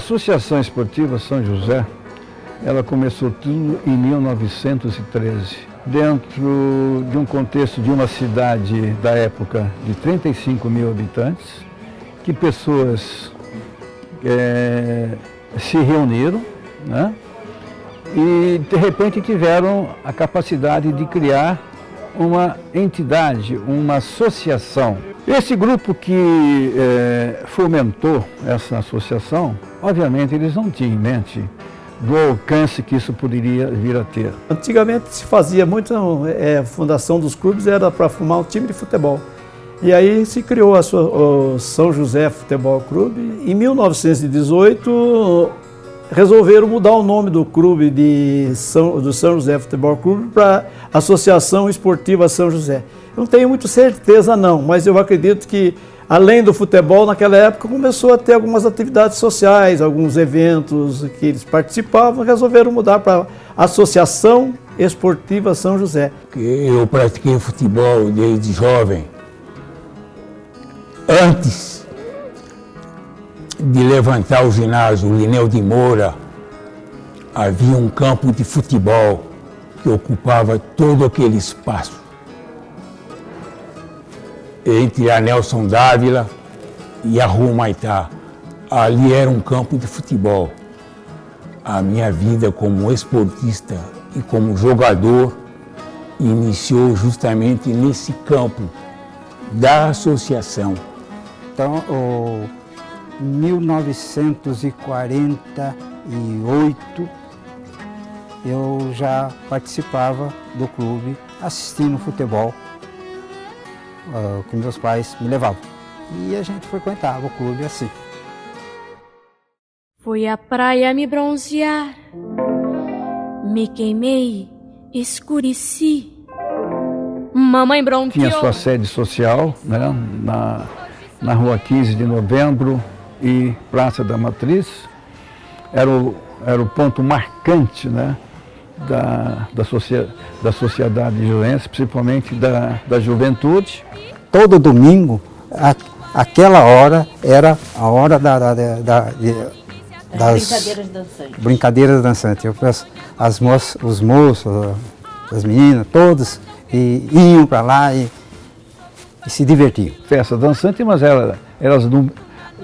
Associação Esportiva São José, ela começou tudo em 1913, dentro de um contexto de uma cidade da época de 35 mil habitantes, que pessoas se reuniram, né? E de repente tiveram a capacidade de criar uma entidade, uma associação. Esse grupo que fomentou essa associação, obviamente eles não tinham em mente do alcance que isso poderia vir a ter. Antigamente se fazia muito, a fundação dos clubes era para formar um time de futebol. E aí se criou o São José Futebol Clube. Em 1918 resolveram mudar o nome do clube do São José Futebol Clube para Associação Esportiva São José. Eu não tenho muita certeza não, mas eu acredito que além do futebol, naquela época começou a ter algumas atividades sociais, alguns eventos que eles participavam, resolveram mudar para Associação Esportiva São José. Eu pratiquei futebol desde jovem. Antes de levantar o ginásio Lineu de Moura, havia um campo de futebol que ocupava todo aquele espaço. Entre a Nelson Dávila e a Rua Humaitá. Ali era um campo de futebol. A minha vida como esportista e como jogador iniciou justamente nesse campo da associação. Então, em 1948, eu já participava do clube assistindo futebol, que meus pais me levavam. E a gente frequentava o clube assim. Fui à praia me bronzear, me queimei, escureci. Mamãe bronqueou. Tinha sua sede social, né, na Rua 15 de Novembro e Praça da Matriz. Era o ponto marcante, né, da sociedade juvense, principalmente da juventude. Todo domingo, aquela hora era a hora das brincadeiras dançantes. Os moços, as meninas, todos iam para lá e se divertiam. Festa dançante, mas elas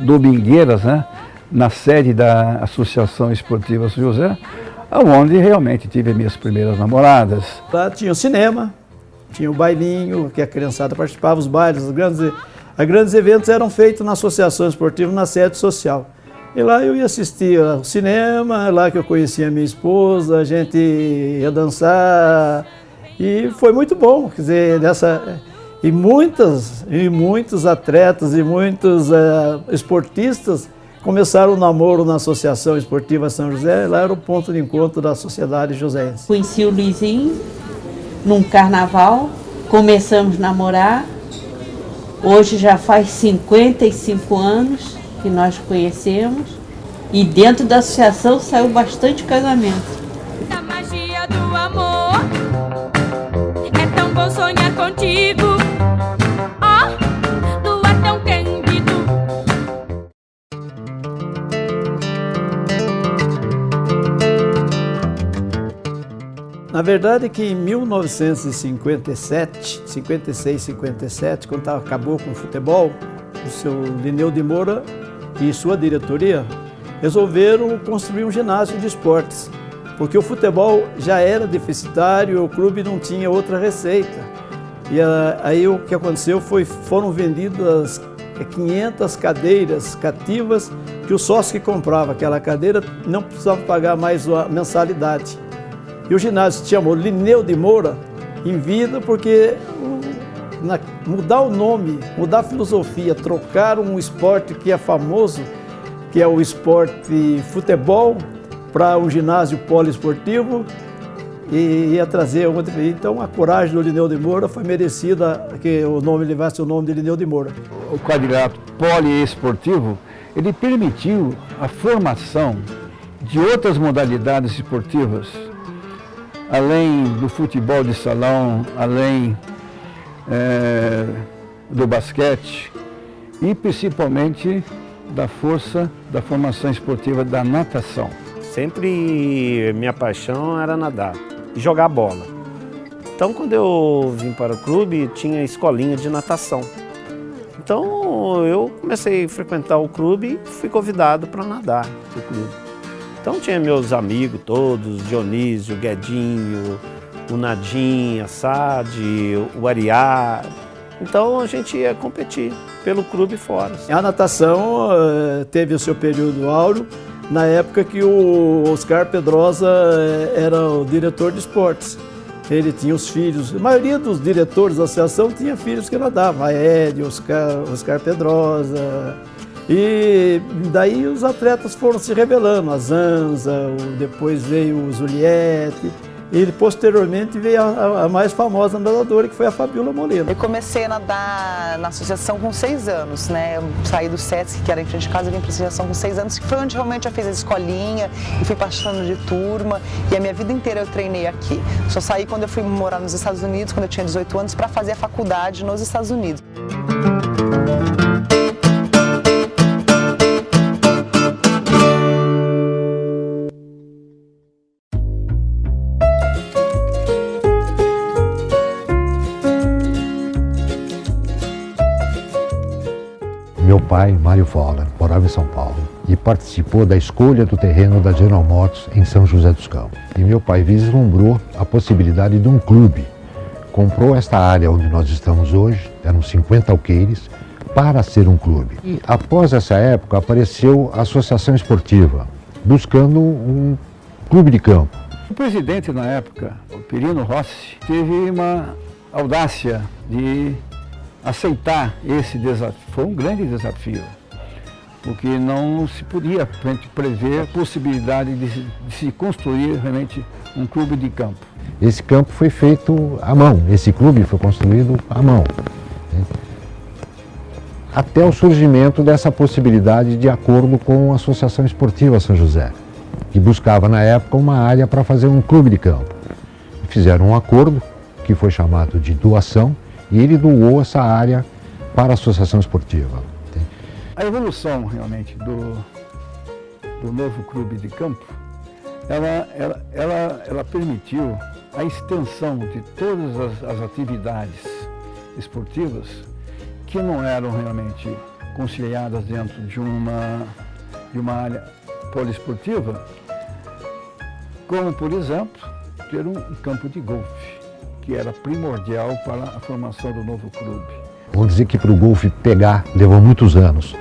domingueiras, né, na sede da Associação Esportiva São José, onde realmente tive minhas primeiras namoradas. Lá tinha o cinema, tinha o bailinho, que a criançada participava, os bailes, os grandes eventos eram feitos na Associação Esportiva, na sede social. E lá eu ia assistir ao cinema, lá que eu conhecia a minha esposa, a gente ia dançar, e foi muito bom, quer dizer, e muitos atletas e muitos esportistas começaram o namoro na Associação Esportiva São José, lá era o ponto de encontro da sociedade joséense. Conheci o Luizinho num carnaval, começamos a namorar, hoje já faz 55 anos que nós conhecemos e dentro da associação saiu bastante casamento. Da magia do amor, é tão bom sonhar contigo. Na verdade é que em 1957, 56, 57, quando acabou com o futebol, o seu Lineu de Moura e sua diretoria resolveram construir um ginásio de esportes, porque o futebol já era deficitário, o clube não tinha outra receita. E aí o que aconteceu foram vendidas 500 cadeiras cativas que o sócio que comprava aquela cadeira não precisava pagar mais a mensalidade. E o ginásio se chamou Lineu de Moura em vida porque mudar o nome, mudar a filosofia, trocar um esporte que é famoso, que é o esporte futebol, para um ginásio poliesportivo e ia trazer uma... Então a coragem do Lineu de Moura foi merecida que o nome levasse o nome de Lineu de Moura. O quadrilátero poliesportivo, ele permitiu a formação de outras modalidades esportivas, além do futebol de salão, além do basquete e principalmente da força da formação esportiva da natação. Sempre minha paixão era nadar e jogar bola. Então, quando eu vim para o clube, tinha escolinha de natação. Então, eu comecei a frequentar o clube e fui convidado para nadar no clube. Então, tinha meus amigos todos, Dionísio, Guedinho, o Nadim, a Sade, o Ariá. Então, a gente ia competir pelo clube fora. A natação teve o seu período áureo na época que o Oscar Pedrosa era o diretor de esportes. Ele tinha os filhos, a maioria dos diretores da associação tinha filhos que nadavam, a Ed, Oscar Pedrosa. E daí os atletas foram se revelando, a Zanza, depois veio o Zuliette. E posteriormente veio a mais famosa nadadora, que foi a Fabiola Molina. Eu comecei a nadar na associação com 6 anos, né? Eu saí do SESC, que era em frente de casa, e vim para a associação com 6 anos, que foi onde realmente eu fiz a escolinha e fui passando de turma. E a minha vida inteira eu treinei aqui. Só saí quando eu fui morar nos Estados Unidos, quando eu tinha 18 anos, para fazer a faculdade nos Estados Unidos. Meu pai, Mário Voller, morava em São Paulo e participou da escolha do terreno da General Motors em São José dos Campos. E meu pai vislumbrou a possibilidade de um clube. Comprou esta área onde nós estamos hoje, eram 50 alqueires, para ser um clube. E após essa época apareceu a Associação Esportiva, buscando um clube de campo. O presidente na época, o Perino Rossi, teve uma audácia de aceitar esse desafio. Foi um grande desafio, porque não se podia prever a possibilidade de se construir realmente um clube de campo. Esse campo foi feito à mão, esse clube foi construído à mão. Até o surgimento dessa possibilidade de acordo com a Associação Esportiva São José, que buscava na época uma área para fazer um clube de campo. Fizeram um acordo que foi chamado de doação, e ele doou essa área para a Associação Esportiva. A evolução realmente do novo clube de campo, ela permitiu a extensão de todas as atividades esportivas que não eram realmente conciliadas dentro de uma área poliesportiva, como, por exemplo, ter um campo de golfe, que era primordial para a formação do novo clube. Vamos dizer que para o golfe pegar levou muitos anos.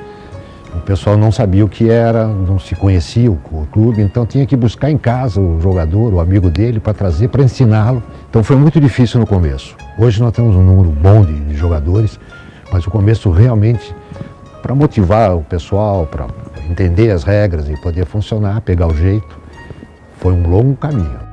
O pessoal não sabia o que era, não se conhecia o clube, então tinha que buscar em casa o jogador, o amigo dele, para trazer, para ensiná-lo. Então foi muito difícil no começo. Hoje nós temos um número bom de jogadores, mas o começo realmente, para motivar o pessoal, para entender as regras e poder funcionar, pegar o jeito, foi um longo caminho.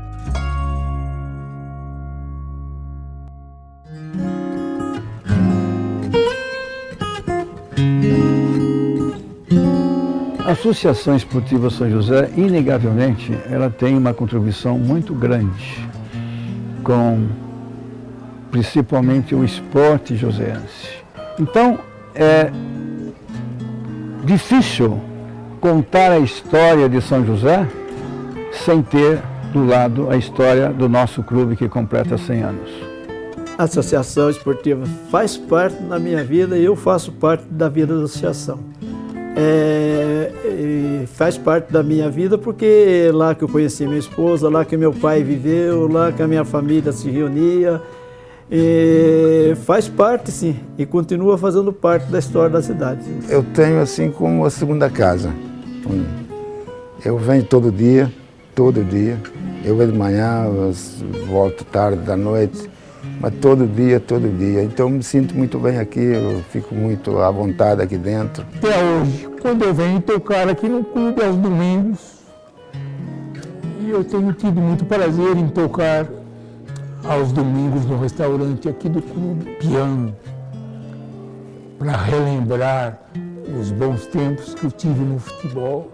A Associação Esportiva São José, inegavelmente, ela tem uma contribuição muito grande com, principalmente, o esporte joseense. Então, é difícil contar a história de São José sem ter do lado a história do nosso clube que completa 100 anos. A Associação Esportiva faz parte da minha vida e eu faço parte da vida da associação. Faz parte da minha vida porque é lá que eu conheci minha esposa, lá que meu pai viveu, lá que a minha família se reunia. Faz parte, sim, e continua fazendo parte da história da cidade. Eu tenho assim como a segunda casa. Eu venho todo dia. Eu venho de manhã, volto tarde da noite, mas todo dia. Então eu me sinto muito bem aqui, eu fico muito à vontade aqui dentro. Até hoje, quando eu venho tocar aqui no clube aos domingos, e eu tenho tido muito prazer em tocar aos domingos no restaurante aqui do clube, piano, para relembrar os bons tempos que eu tive no futebol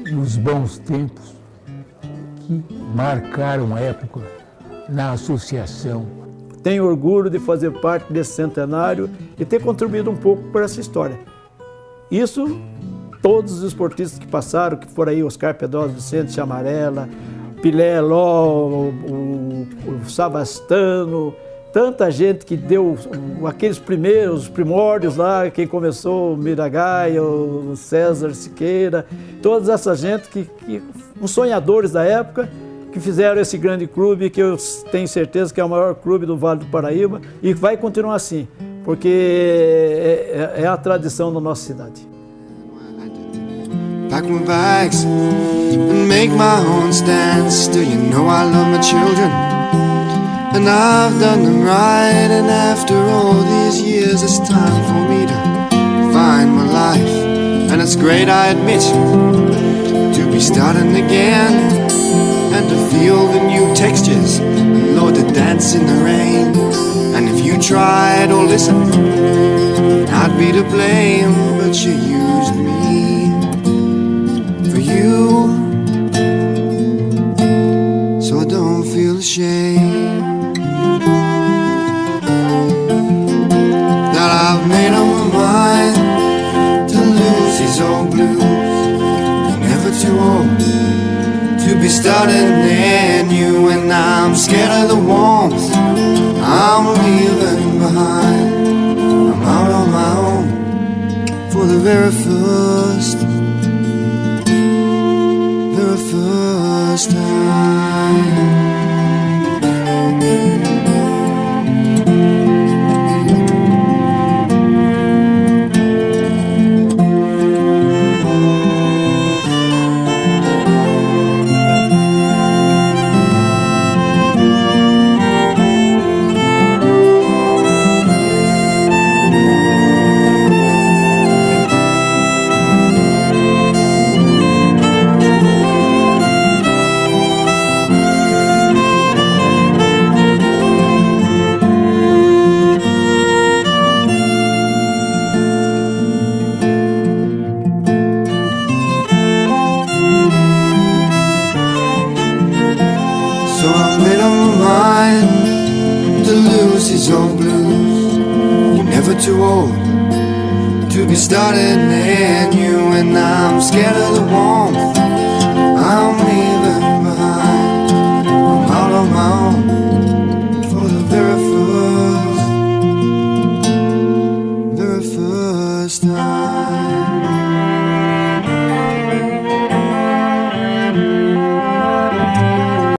e os bons tempos que marcaram a época na associação. Tenho orgulho de fazer parte desse centenário e ter contribuído um pouco para essa história. Isso, todos os esportistas que passaram, que foram aí, Oscar Pedrosa, Vicente Chamarela, Pilé Ló, o Savastano, tanta gente que deu aqueles primeiros, os primórdios lá, quem começou, o Miragaia, o César Siqueira, toda essa gente, os sonhadores da época, que fizeram esse grande clube, que eu tenho certeza que é o maior clube do Vale do Paraíba, e vai continuar assim, porque é a tradição da nossa cidade. Pack my bags and make my own stance. Do you know I love my children? And I've done them right. And after all these years, it's time for me to find my life. And it's great, I admit, to be starting again and to feel the new textures, Lord, to dance in the rain. And if you tried or listened, I'd be to blame, but you used me for you, so don't feel ashamed that I've made up my mind to lose these old blues. You're never too old to be starting anew, and I'm scared of the warmth I'm leaving behind. I'm out on my own for the very first time. Too old to be starting anew, and I'm scared of the warmth I'm